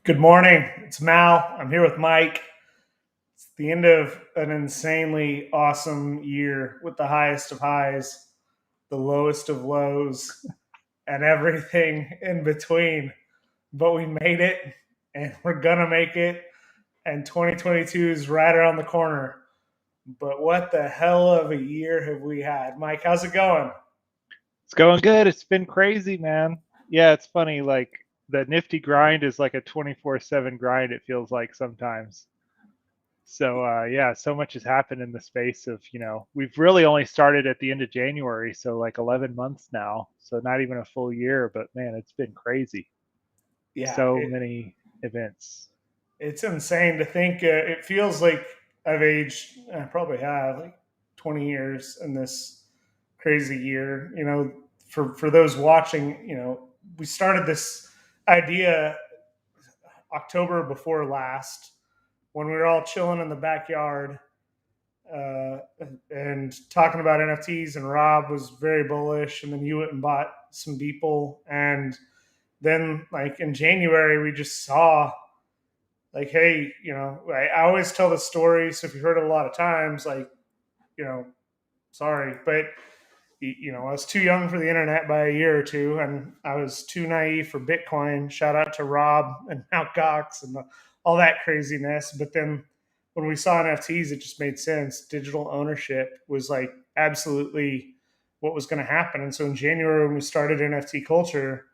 Good morning. It's Mal. I'm here with Mike. It's the end of an insanely awesome year with the highest of highs, the lowest of lows, and everything in between. But we made it, and we're going to make it. And 2022 is right around the corner. But what the hell of a year have we had? Mike, how's it going? It's going good. It's been crazy, man. Yeah, it's funny. Like the nifty grind is like a 24/7 grind, it feels like sometimes. So yeah, so much has happened in the space of, we've really only started at the end of January, so like 11 months now. So not even a full year, but man, it's been crazy. Yeah, So many events. it's insane to think. It feels like I've aged. I probably have like 20 years in this crazy year. For those watching, we started this idea October before last when we were all chilling in the backyard uh, and talking about NFTs. And Rob was very bullish, and then you went and bought some Beeple, and then like in January we just saw like, hey, I always tell the story. So if you've heard it a lot of times, like, you know, sorry, but I was too young for the internet by a year or two, and I was too naive for Bitcoin. Shout out to Rob and Mount Gox and all that craziness. But then when we saw NFTs, it just made sense. Digital ownership was like absolutely what was going to happen. And so in January, when we started NFT Culture,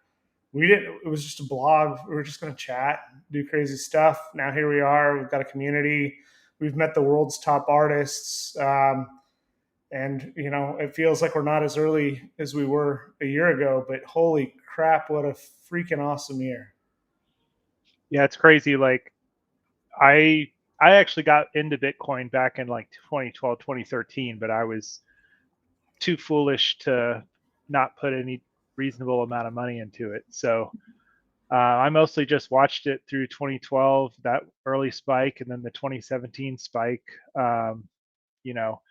we didn't. It was just a blog. We were just going to chat, do crazy stuff. Now here we are. We've got a community. We've met the world's top artists. And it feels like we're not as early as we were a year ago, but holy crap, what a freaking awesome year. Yeah, it's crazy. Like I I actually got into Bitcoin back in like 2012, 2013, but I was too foolish to not put any reasonable amount of money into it. So I mostly just watched it through 2012, that early spike, and then the 2017 spike. Um, you know,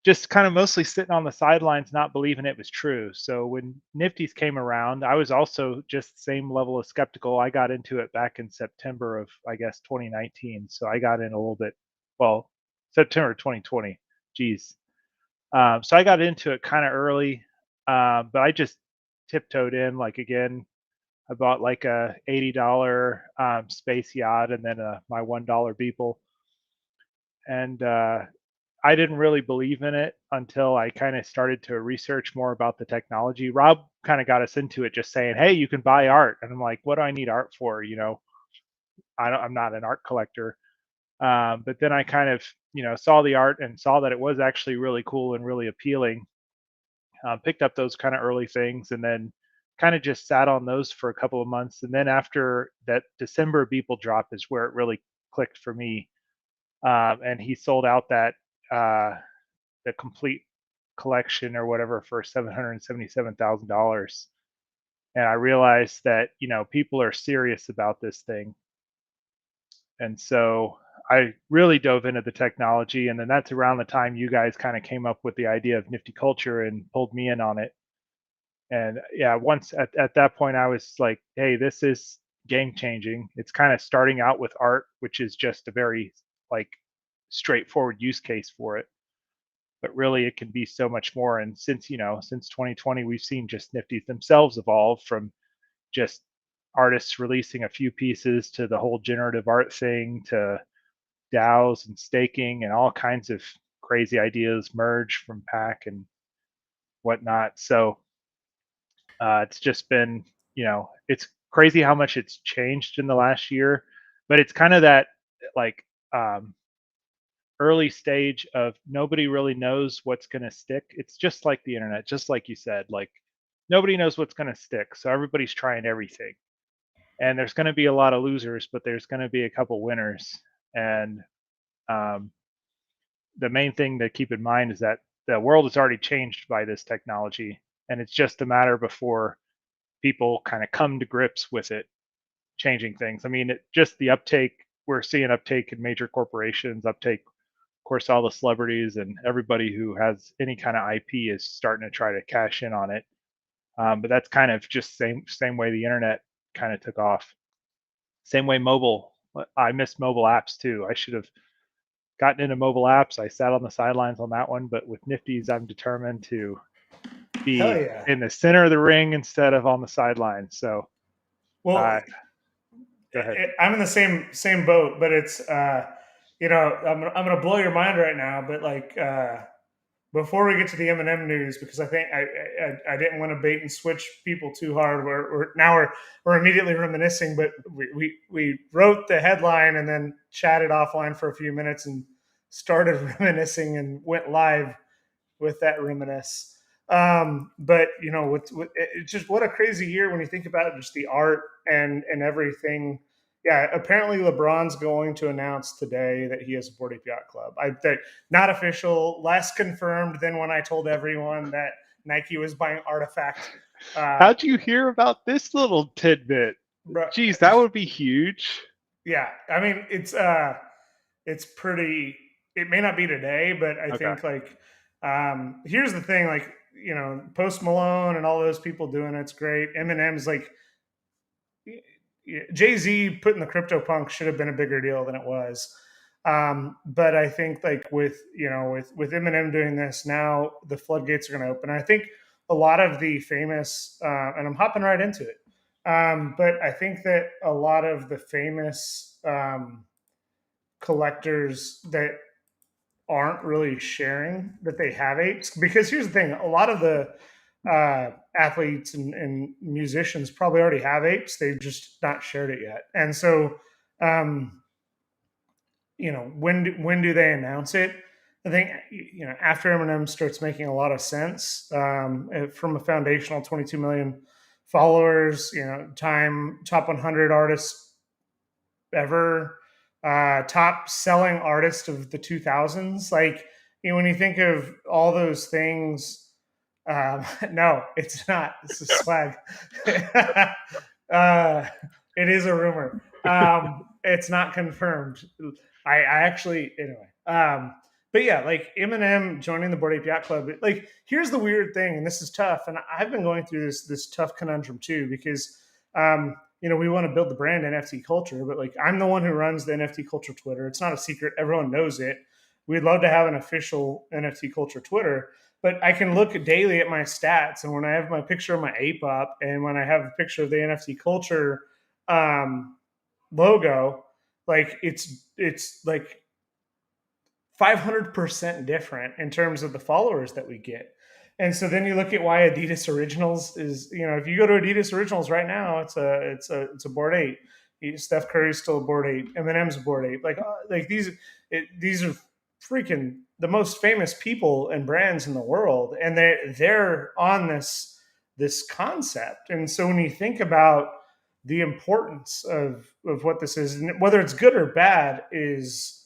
just kind of mostly sitting on the sidelines, not believing it was true. So when Nifty's came around, I was also just the same level of skeptical. I got into it back in September of, I guess, 2019. So I got in a little bit, well, September 2020. Geez. So I got into it kind of early, but I just tiptoed in. Like again, I bought like a $80 space yacht and then my $1 Beeple, and I didn't really believe in it until I kind of started to research more about the technology. Rob kind of got us into it, just saying, "Hey, you can buy art," and I'm like, "What do I need art for?" I'm not an art collector. But then I kind of, saw the art and saw that it was actually really cool and really appealing. Picked up those kind of early things and then kind of just sat on those for a couple of months. And then after that December Beeple drop is where it really clicked for me. And he sold out that the complete collection or whatever for $777,000. And I realized that people are serious about this thing, and so I really dove into the technology. And then that's around the time you guys kind of came up with the idea of Nifty Culture and pulled me in on it. And yeah, once at that point, I was like, hey, this is game changing. It's kind of starting out with art, which is just a very like straightforward use case for it. But really, it can be so much more. And since 2020, we've seen just Nifties themselves evolve from just artists releasing a few pieces to the whole generative art thing to DAOs and staking and all kinds of crazy ideas merge from pack and whatnot. So it's just been, it's crazy how much it's changed in the last year, but it's kind of that like um, early stage of nobody really knows what's going to stick. It's just like the internet, just like you said, like nobody knows what's going to stick. So everybody's trying everything. And there's going to be a lot of losers, but there's going to be a couple winners. And um, the main thing to keep in mind is that the world is already changed by this technology. And it's just a matter before people kind of come to grips with it changing things. I mean, just the uptake, we're seeing uptake in major corporations, uptake, of course, all the celebrities and everybody who has any kind of IP is starting to try to cash in on it. But that's kind of just same way the internet kind of took off. Same way mobile. I miss mobile apps too. I should have gotten into mobile apps. I sat on the sidelines on that one, but with NFTs, I'm determined to Hell be yeah. in the center of the ring instead of on the sidelines. So, Well, uh, go ahead. I'm in the same boat, but it's I'm gonna blow your mind right now, but like before we get to the Eminem news, because I think I didn't want to bait and switch people too hard. We're immediately reminiscing, but we wrote the headline and then chatted offline for a few minutes and started reminiscing and went live with that reminisce. But it's just what a crazy year when you think about it, just the art and everything. Yeah, apparently LeBron's going to announce today that he has a Bored Ape Yacht Club. Not official, less confirmed than when I told everyone that Nike was buying Artifact. How'd you hear about this little tidbit? Bro, Geez, that would be huge. yeah, I mean it's pretty. It may not be today, but I Okay. think here's the thing, Post Malone and all those people doing it's great. Eminem's like Jay-Z putting the crypto punk should have been a bigger deal than it was. But I think like with Eminem doing this now, the floodgates are going to open. I think a lot of the famous and I'm hopping right into it. But I think that a lot of the famous collectors that aren't really sharing that they have apes, because here's the thing, a lot of the athletes and musicians probably already have apes, they've just not shared it yet. And so um, when do they announce it? I think after Eminem starts making a lot of sense, from a foundational 22 million followers, time top 100 artists ever, top selling artist of the 2000s. Like, when you think of all those things, no, it's not. It's a swag. uh, it is a rumor. It's not confirmed. I actually, anyway. But yeah, like Eminem joining the Bored Ape Yacht Club. Like, here's the weird thing, and this is tough, and I've been going through this tough conundrum too, because we want to build the brand NFT culture, but like I'm the one who runs the NFT culture Twitter. It's not a secret. Everyone knows it. We'd love to have an official NFT culture Twitter, but I can look daily at my stats. And when I have my picture of my ape up and when I have a picture of the NFT culture logo, like it's like 500% different in terms of the followers that we get. And so then you look at why Adidas Originals is, if you go to Adidas Originals right now, it's a Bored Ape. Steph Curry's still a Bored Ape. Eminem's a Bored Ape. Like these are freaking the most famous people and brands in the world, and they're on this concept. And so when you think about the importance of what this is, and whether it's good or bad, is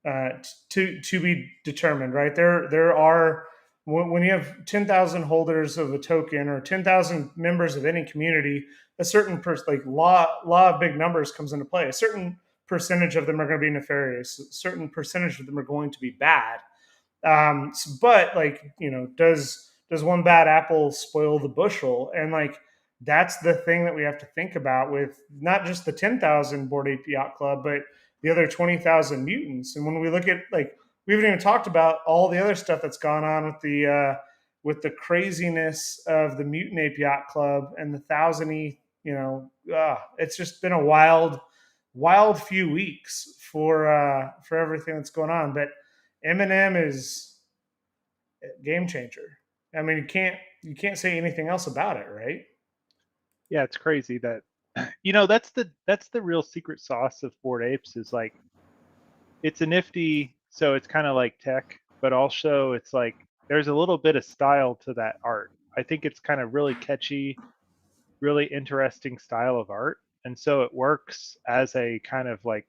to be determined, right? There are, when you have 10,000 holders of a token or 10,000 members of any community, a certain like law of big numbers comes into play. A certain percentage of them are going to be nefarious. A certain percentage of them are going to be bad. But like, does one bad apple spoil the bushel? And like that's the thing that we have to think about with not just the 10,000 Bored Ape Yacht Club, but the other 20,000 mutants. And when we look at, like, we haven't even talked about all the other stuff that's gone on with the craziness of the Mutant Ape Yacht Club and the thousand it's just been a wild few weeks for everything that's going on. But Eminem is a game changer. I mean, you can't say anything else about it, right? Yeah, it's crazy that that's the real secret sauce of Bored Apes is like it's a nifty, so it's kind of like tech, but also it's like there's a little bit of style to that art. I think it's kind of really catchy, really interesting style of art. And so it works as a kind of like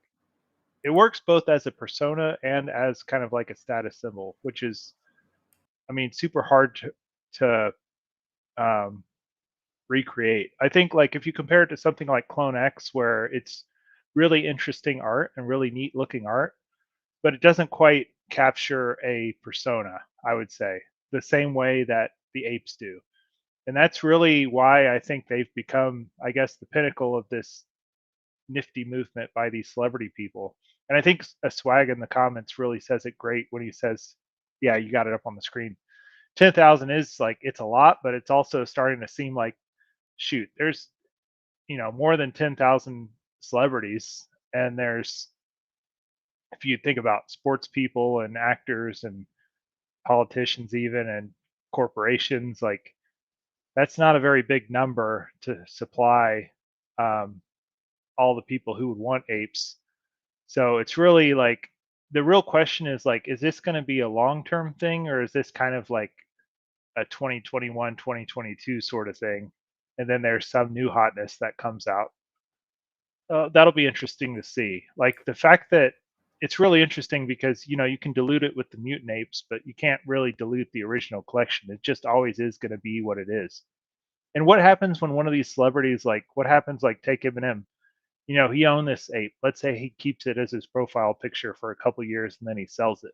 it works both as a persona and as kind of like a status symbol, which is I mean super hard to um, recreate. I think like if you compare it to something like Clone X, where it's really interesting art and really neat looking art, but it doesn't quite capture a persona, I would say, the same way that the apes do. And that's really why I think they've become, I guess, the pinnacle of this nifty movement by these celebrity people. And I think a swag in the comments really says it great when he says, yeah, you got it up on the screen. 10,000 is like, it's a lot, but it's also starting to seem like, shoot, there's, more than 10,000 celebrities. And there's, if you think about sports people and actors and politicians, even, and corporations, like, that's not a very big number to supply um, all the people who would want apes. So it's really like, the real question is like, is this going to be a long-term thing, or is this kind of like a 2021, 2022 sort of thing? And then there's some new hotness that comes out. That'll be interesting to see. Like the fact that it's really interesting because, you can dilute it with the mutant apes, but you can't really dilute the original collection. It just always is going to be what it is. And what happens when one of these celebrities, like what happens, like take Eminem, he owned this ape. Let's say he keeps it as his profile picture for a couple years and then he sells it.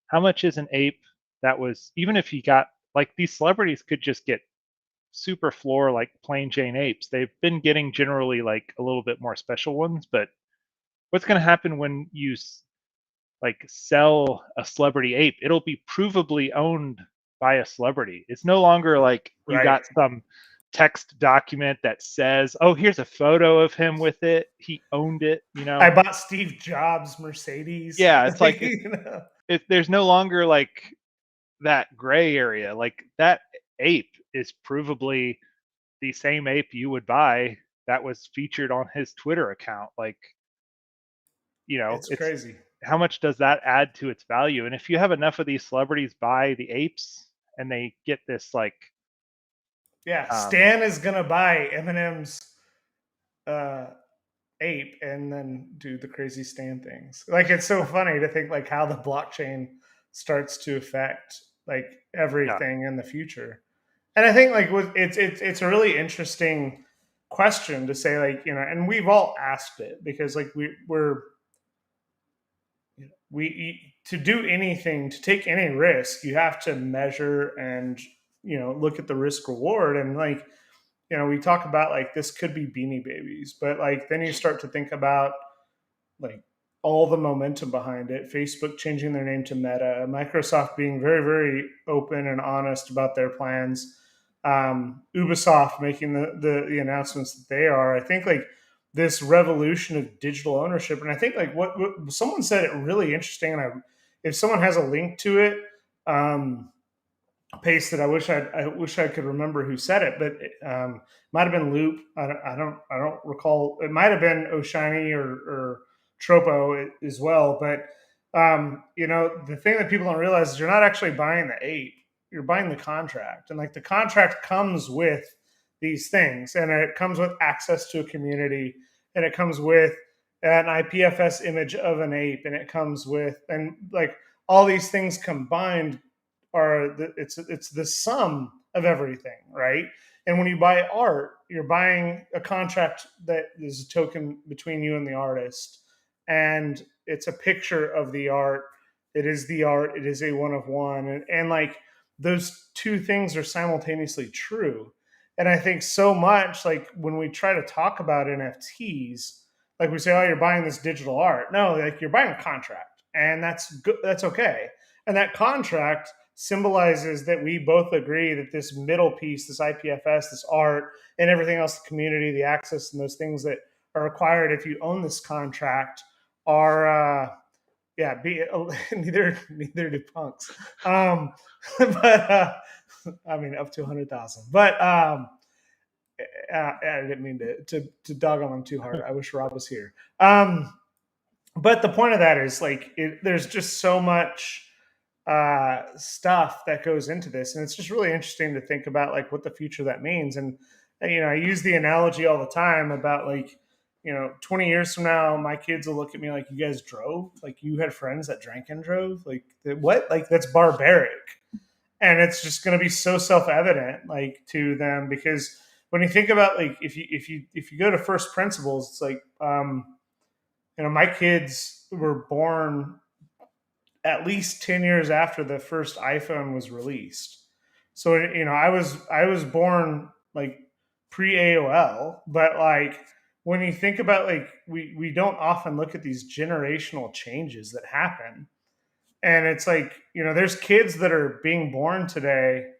How much is an ape that was, even if he got, like these celebrities could just get super floor, like plain Jane apes. They've been getting generally like a little bit more special ones, but what's going to happen when you like sell a celebrity ape? It'll be provably owned by a celebrity. It's no longer like you Right. got some text document that says, "Oh, here's a photo of him with it. He owned it." I bought Steve Jobs Mercedes. Yeah, it's like You know? there's no longer like that gray area. Like that ape is provably the same ape you would buy that was featured on his Twitter account. Like, It's it's crazy. how much does that add to its value? And if you have enough of these celebrities buy the apes and they get this like, Yeah, um, Stan is gonna buy Eminem's uh, ape and then do the crazy Stan things. Like it's so funny to think like how the blockchain starts to affect like yeah, everything in the future. And I think like it's a really interesting question to say like and we've all asked it because like we to do anything, to take any risk, you have to measure and look at the risk reward. And like we talk about like this could be Beanie Babies, but like then you start to think about like all the momentum behind it. Facebook changing their name to Meta, Microsoft being very, very open and honest about their plans, Ubisoft making the announcements that they are. I think like this revolution of digital ownership, and I think like what someone said it really interesting, and if someone has a link to it, paste it. I wish I could remember who said it, but might have been Loop. I don't recall. It might have been Oshiny or Tropo as well. But the thing that people don't realize is you're not actually buying the ape. You're buying the contract, and like the contract comes with these things, and it comes with access to a community, and it comes with an IPFS image of an ape, and it comes with and like all these things combined it's the sum of everything, right? And when you buy art, you're buying a contract that is a token between you and the artist, and it's a picture of the art. It is the art. It is a one of one, and like those two things are simultaneously true. And I think so much like when we try to talk about NFTs, like we say, oh, you're buying this digital art. No, like you're buying a contract, and that's good. That's okay. And that contract symbolizes that we both agree that this middle piece, this IPFS, this art, and everything else, the community, the access, and those things that are required if you own this contract are, yeah, neither do punks. But I mean, up to 100,000. But I didn't mean to dog on them too hard. I wish Rob was here. But the point of that is like, there's just so much stuff that goes into this, and it's just really interesting to think about like what the future that means. And I use the analogy all the time about like 20 years from now my kids will look at me like, you guys drove, like you had friends that drank and drove, like what, like that's barbaric. And it's just going to be so self-evident like to them, because when you think about like if you go to first principles, it's like my kids were born at least 10 years after the first iPhone was released. So I was born like pre AOL, but like when you think about like we don't often look at these generational changes that happen, and it's like, there's kids that are being born today,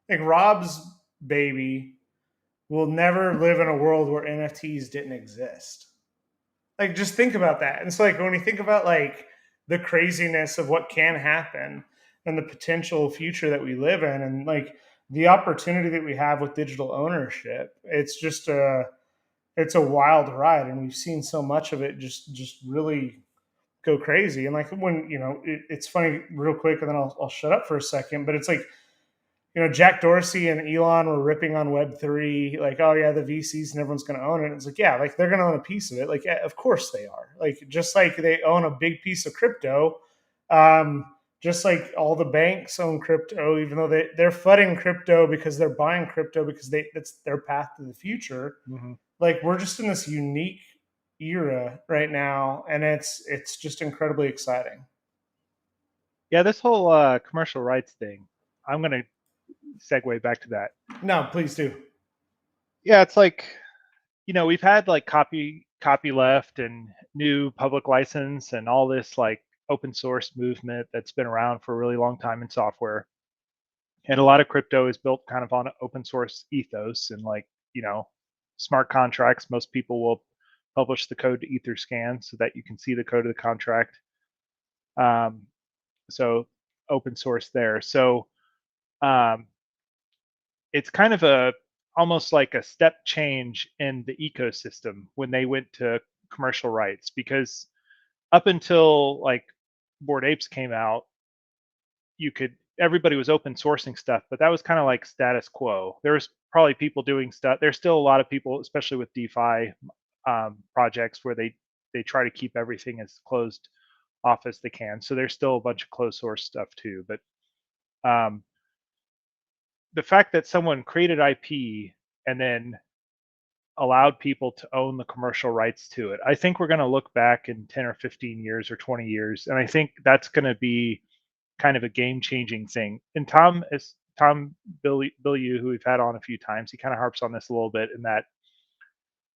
like Rob's baby will never live in a world where NFTs didn't exist. Like, just think about that. And so, like, when you think about like the craziness of what can happen and the potential future that we live in, and like the opportunity that we have with digital ownership, it's a wild ride, and we've seen so much of it just really go crazy. And like, when it's funny, real quick, and then I'll shut up for a second. But it's like, Jack Dorsey and Elon were ripping on Web3, like, oh yeah, the VCs and everyone's going to own it. It's like, yeah, like they're going to own a piece of it. Like, of course they are. Like, just like they own a big piece of crypto, just like all the banks own crypto, even though they're flooding crypto because they're buying crypto because that's their path to the future. Mm-hmm. Like, we're just in this unique era right now, and it's just incredibly exciting. Yeah, this whole commercial rights thing, I'm going to segue back to that. No, please do. Yeah, it's like, we've had like copy left and new public license and all this like open source movement that's been around for a really long time in software. And a lot of crypto is built kind of on open source ethos and like, smart contracts. Most people will publish the code to Etherscan so that you can see the code of the contract. So open source there. So um, it's kind of almost like a step change in the ecosystem when they went to commercial rights, because up until like Bored Apes came out, everybody was open sourcing stuff, but that was kind of like status quo. There's probably people doing stuff. There's still a lot of people, especially with DeFi projects, where they try to keep everything as closed off as they can. So there's still a bunch of closed source stuff too. But um, the fact that someone created IP and then allowed people to own the commercial rights to it, I think we're going to look back in 10 or 15 years or 20 years, and I think that's going to be kind of a game-changing thing. And Tom Bilyeu, who we've had on a few times, he kind of harps on this a little bit, in that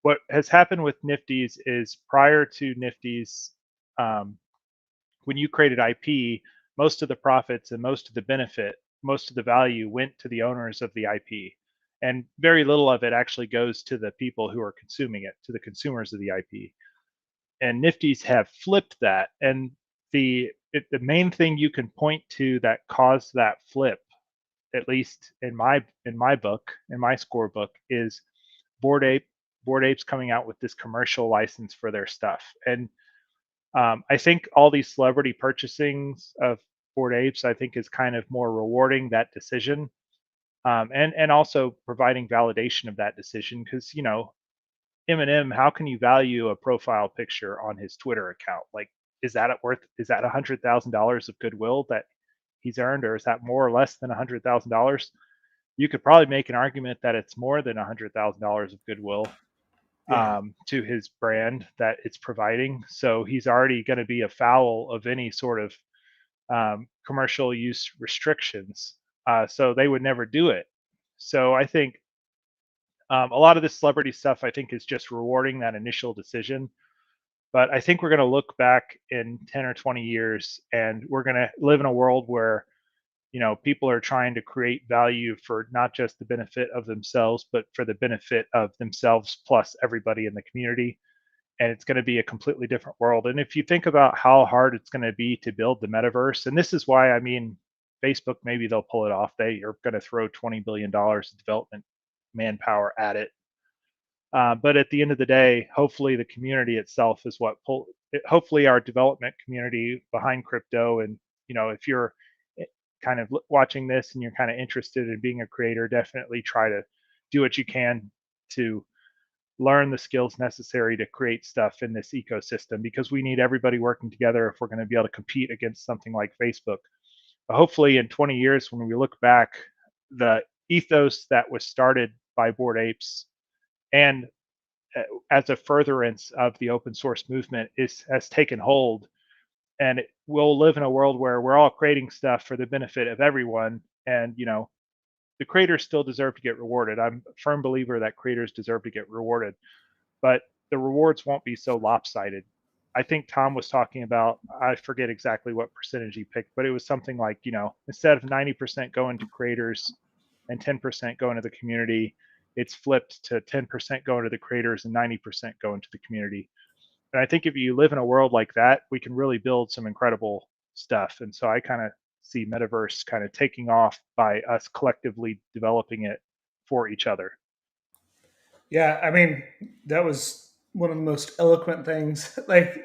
what has happened with NFTs is, prior to NFTs, when you created IP, most of the profits and most of the benefit, most of the value went to the owners of the IP. And very little of it actually goes to the people who are consuming it, to the consumers of the IP. And NFTs have flipped that. And the main thing you can point to that caused that flip, at least in my book, in my scorebook, is Bored Apes coming out with this commercial license for their stuff. And I think all these celebrity purchasings of Bored Apes, I think, is kind of more rewarding that decision, and also providing validation of that decision. Because Eminem, how can you value a profile picture on his Twitter account? Like, is that $100,000 of goodwill that he's earned, or is that more or less than $100,000? You could probably make an argument that it's more than $100,000 of goodwill to his brand that it's providing. So he's already going to be afoul of any sort of commercial use restrictions. So they would never do it. So I think a lot of this celebrity stuff, I think, is just rewarding that initial decision. But I think we're going to look back in 10 or 20 years, and we're going to live in a world where people are trying to create value for not just the benefit of themselves, but for the benefit of themselves plus everybody in the community. And it's going to be a completely different world. And if you think about how hard it's going to be to build the metaverse, and this is why, I mean, Facebook, maybe they'll pull it off. They are going to throw $20 billion of development manpower at it. But at the end of the day, hopefully the community itself is hopefully our development community behind crypto. And, if you're kind of watching this and you're kind of interested in being a creator, definitely try to do what you can to learn the skills necessary to create stuff in this ecosystem, because we need everybody working together if we're going to be able to compete against something like Facebook. But hopefully in 20 years, when we look back, the ethos that was started by Bored Apes, and as a furtherance of the open source movement, has taken hold, and we'll live in a world where we're all creating stuff for the benefit of everyone. And the creators still deserve to get rewarded. I'm a firm believer that creators deserve to get rewarded. but the rewards won't be so lopsided. I think Tom was talking about, I forget exactly what percentage he picked, but it was something like, instead of 90% going to creators and 10% going to the community, it's flipped to 10% going to the creators and 90% going to the community. And I think if you live in a world like that, we can really build some incredible stuff. And so I kind of see metaverse kind of taking off by us collectively developing it for each other. Yeah, I mean, that was one of the most eloquent things. I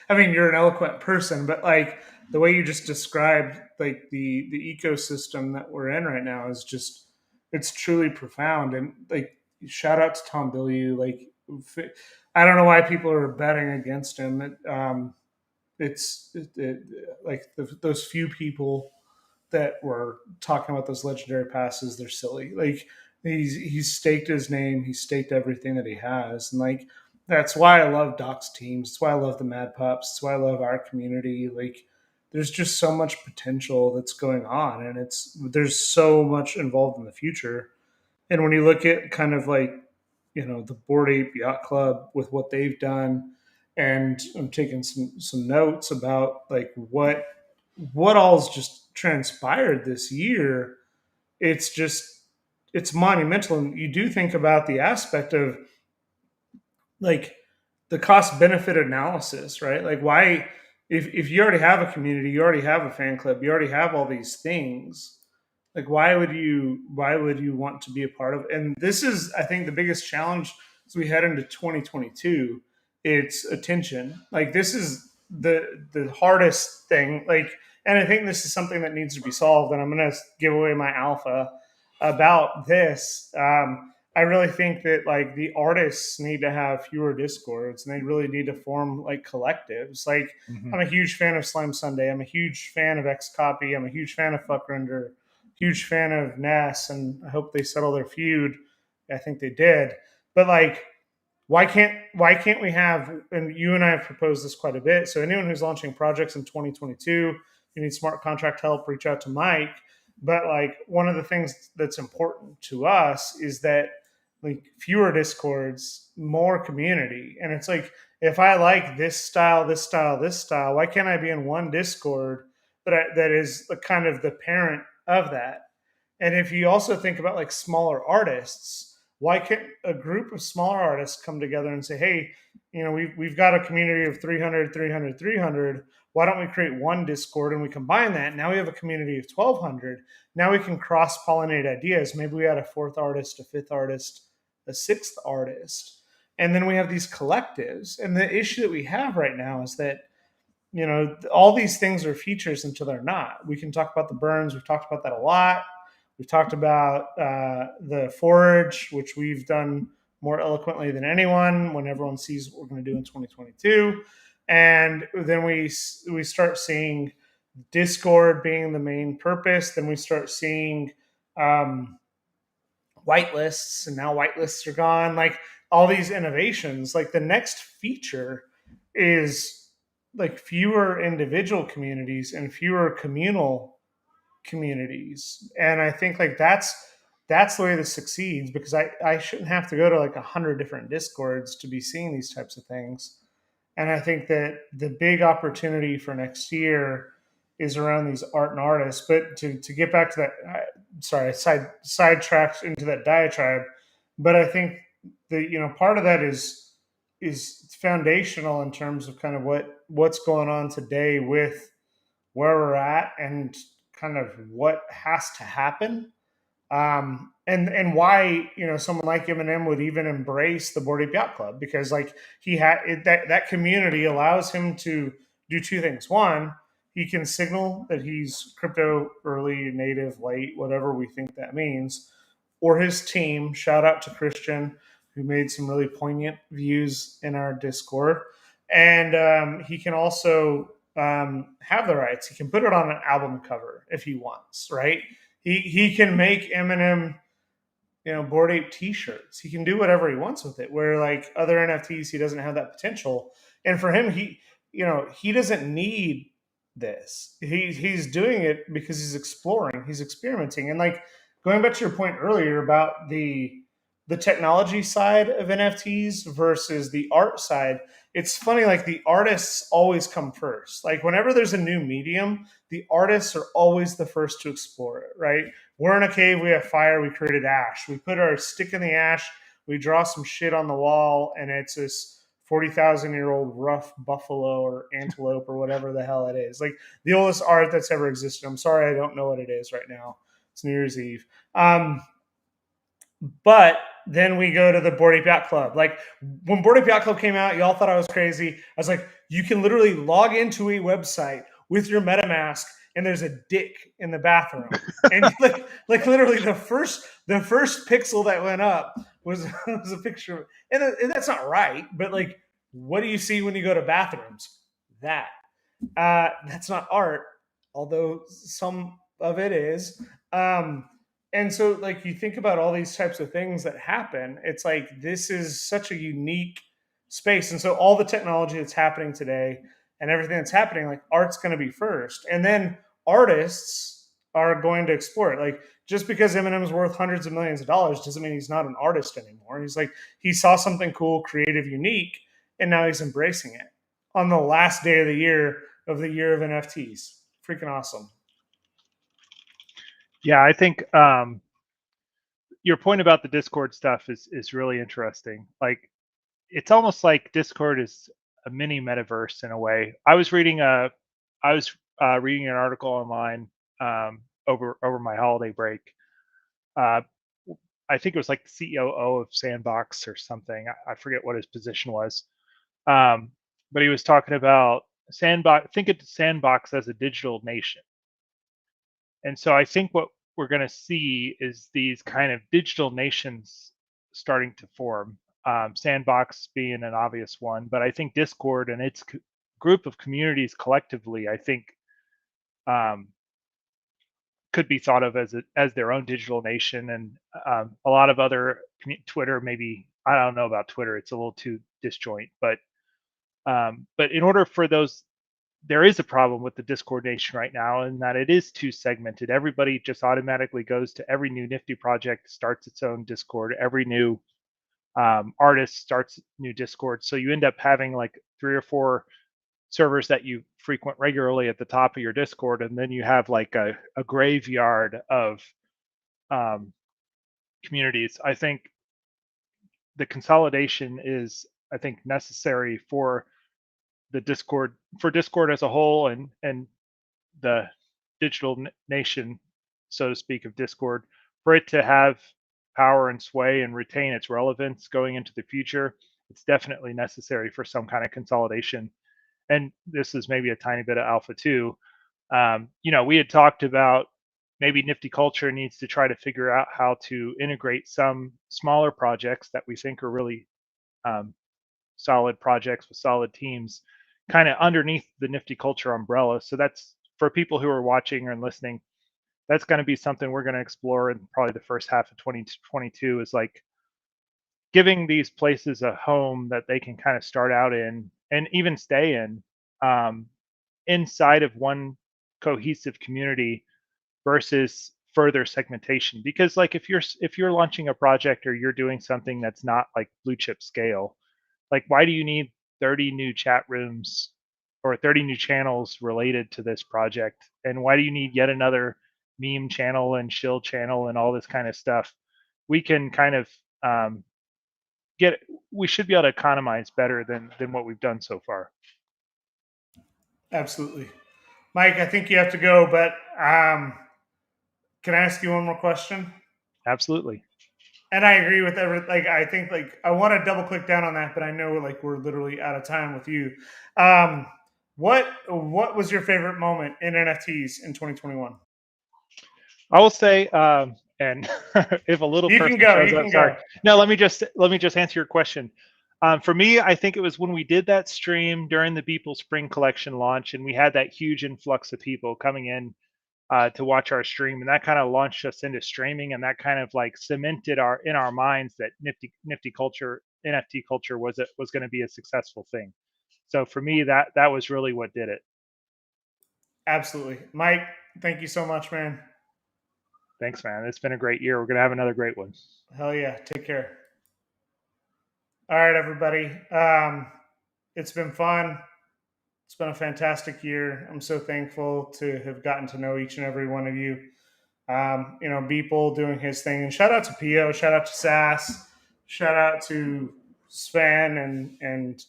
mean, you're an eloquent person, but like the way you just described, like the ecosystem that we're in right now is just, it's truly profound. And like, shout out to Tom Bilyeu. Like, I don't know why people are betting against him. Like those few people that were talking about those legendary passes, they're silly. Like he's staked his name, he's staked everything that he has, and like that's why I love Doc's teams. That's why I love the Mad Pups. That's why I love our community. Like there's just so much potential that's going on, and there's so much involved in the future. And when you look at kind of like the Bored Ape Yacht Club with what they've done, and I'm taking some notes about like what all's just transpired this year. It's just it's monumental, and you do think about the aspect of like the cost benefit analysis, right? Like why, if you already have a community, you already have a fan club, you already have all these things, like why would you want to be a part of it? And this is, I think, the biggest challenge as we head into 2022. It's attention. Like this is the hardest thing. Like, and I think this is something that needs to be solved. And I'm going to give away my alpha about this. I really think that like the artists need to have fewer discords, and they really need to form like collectives. Like Mm-hmm. I'm a huge fan of Slime Sunday. I'm a huge fan of X Copy. I'm a huge fan of Fuck Render. Huge fan of Ness, and I hope they settle their feud. I think they did, but like, why can't we have? And you and I have proposed this quite a bit. So anyone who's launching projects in 2022, you need smart contract help, reach out to Mike. But like one of the things that's important to us is that like fewer discords, more community. And it's like if I like this style, this style, this style, why can't I be in one discord that is the kind of the parent of that? And if you also think about like smaller artists, why can't a group of smaller artists come together and say, hey, we've got a community of 300, 300, 300. Why don't we create one Discord and we combine that? Now we have a community of 1,200. Now we can cross pollinate ideas. Maybe we add a fourth artist, a fifth artist, a sixth artist. And then we have these collectives. And the issue that we have right now is that all these things are features until they're not. We can talk about the burns. We've talked about that a lot. We've talked about the forage, which we've done more eloquently than anyone when everyone sees what we're going to do in 2022. And then we start seeing Discord being the main purpose. Then we start seeing whitelists, and now whitelists are gone. Like all these innovations, like the next feature is like fewer individual communities and fewer communal communities. And I think like that's the way this succeeds, because I shouldn't have to go to like 100 different discords to be seeing these types of things. And I think that the big opportunity for next year is around these art and artists. But to get back to that, sorry, sidetracked into that diatribe. But I think the part of that is foundational in terms of kind of what's going on today with where we're at and kind of what has to happen, and why someone like Eminem would even embrace the Bored Ape Yacht Club, because like he had that community allows him to do two things. One, he can signal that he's crypto early, native, late, whatever we think that means, or his team. Shout out to Christian, who made some really poignant views in our Discord, and he can also have the rights. He can put it on an album cover if he wants, right? He can make Eminem, Bored Ape T-shirts. He can do whatever he wants with it. Where like other NFTs, he doesn't have that potential. And for him, he doesn't need this. He's doing it because he's exploring, he's experimenting, and like going back to your point earlier about the the technology side of NFTs versus the art side, it's funny, like the artists always come first. Like whenever there's a new medium, the artists are always the first to explore it, right? We're in a cave, we have fire, we created ash. We put our stick in the ash, we draw some shit on the wall, and it's this 40,000-year-old rough buffalo or antelope or whatever the hell it is. Like the oldest art that's ever existed. I'm sorry, I don't know what it is right now. It's New Year's Eve. But then we go to the Bored Ape Yacht Club. Like when Bored Ape Yacht Club came out, y'all thought I was crazy. I was like, you can literally log into a website with your MetaMask, and there's a dick in the bathroom. And like literally the first pixel that went up was a picture, and that's not right. But like, what do you see when you go to bathrooms? That that's not art, although some of it is. And so, like, you think about all these types of things that happen, it's like this is such a unique space. And so, all the technology that's happening today and everything that's happening, like, art's going to be first. And then artists are going to explore it. Like, just because Eminem's worth hundreds of millions of dollars doesn't mean he's not an artist anymore. He's like, he saw something cool, creative, unique, and now he's embracing it on the last day of the year of NFTs. Freaking awesome. Yeah, I think your point about the Discord stuff is really interesting. Like, it's almost like Discord is a mini metaverse in a way. I was reading an article online over my holiday break. I think it was like the COO of Sandbox or something. I forget what his position was, but he was talking about Sandbox. Think of Sandbox as a digital nation. And so I think what we're going to see is these kind of digital nations starting to form. Sandbox being an obvious one, but I think Discord and its group of communities collectively, I think, could be thought of as their own digital nation. And a lot of other Twitter, maybe, I don't know about Twitter; it's a little too disjoint. But in order for those, there is a problem with the Discord nation right now in that it is too segmented. Everybody just automatically goes to every new Nifty project, starts its own Discord. Every new artist starts new Discord. So you end up having like 3 or 4 servers that you frequent regularly at the top of your Discord, and then you have like a graveyard of communities. I think the consolidation is, I think, necessary for the Discord as a whole, and the digital nation, so to speak, of Discord, for it to have power and sway and retain its relevance going into the future. It's definitely necessary for some kind of consolidation. And this is maybe a tiny bit of alpha too. We had talked about maybe Nifty Culture needs to try to figure out how to integrate some smaller projects that we think are really solid projects with solid teams kind of underneath the Nifty Culture umbrella. So that's, for people who are watching and listening, that's going to be something we're going to explore in probably the first half of 2022, is like giving these places a home that they can kind of start out in and even stay in, inside of one cohesive community versus further segmentation. Because like if you're launching a project or you're doing something that's not like blue chip scale, like why do you need 30 new chat rooms or 30 new channels related to this project? And why do you need yet another meme channel and shill channel and all this kind of stuff? We can kind of we should be able to economize better than what we've done so far. Absolutely. Mike, I think you have to go, but can I ask you one more question? Absolutely. And I agree with everything. Like, I think, like, I want to double click down on that, but I know, like, we're literally out of time with you. What was your favorite moment in NFTs in 2021? I will say, and if a little You person can go. shows You up, can sorry. go. No, let me just answer your question. For me, I think it was when we did that stream during the Beeple Spring Collection launch, and we had that huge influx of people coming in to watch our stream, and that kind of launched us into streaming, and that kind of like cemented in our minds that NFT culture was going to be a successful thing. So for me, that was really what did it. Absolutely. Mike, thank you so much, man. Thanks, man. It's been a great year. We're going to have another great one. Hell yeah. Take care. All right, everybody. It's been fun. It's been a fantastic year. I'm so thankful to have gotten to know each and every one of you. Beeple doing his thing. And shout out to Pio, shout out to Sass, shout out to Sven and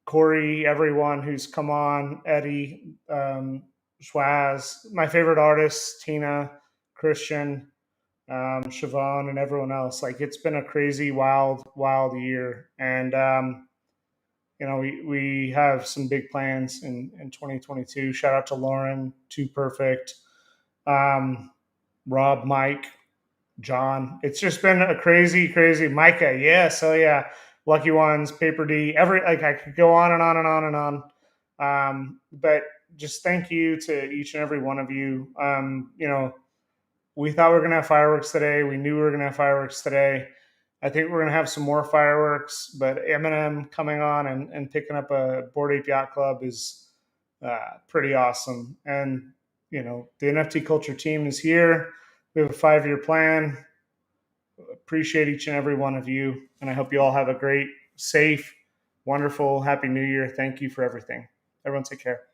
Corey, everyone who's come on, Eddie, Schwaz, my favorite artists, Tina, Christian, Siobhan, and everyone else. Like, it's been a crazy, wild year. And, we have some big plans in 2022. Shout out to Lauren, Too Perfect, Rob, Mike, John. It's just been a crazy Micah. Yes, oh yeah, Lucky Ones, Paper D. I could go on and on and on and on. But just thank you to each and every one of you. We thought we were gonna have fireworks today. We knew we were gonna have fireworks today. I think we're gonna have some more fireworks. But Eminem coming on and picking up a Bored Ape Yacht Club is pretty awesome. And the NFT Culture team is here. We have a 5-year plan. Appreciate each and every one of you. And I hope you all have a great, safe, wonderful, happy new year. Thank you for everything. Everyone take care.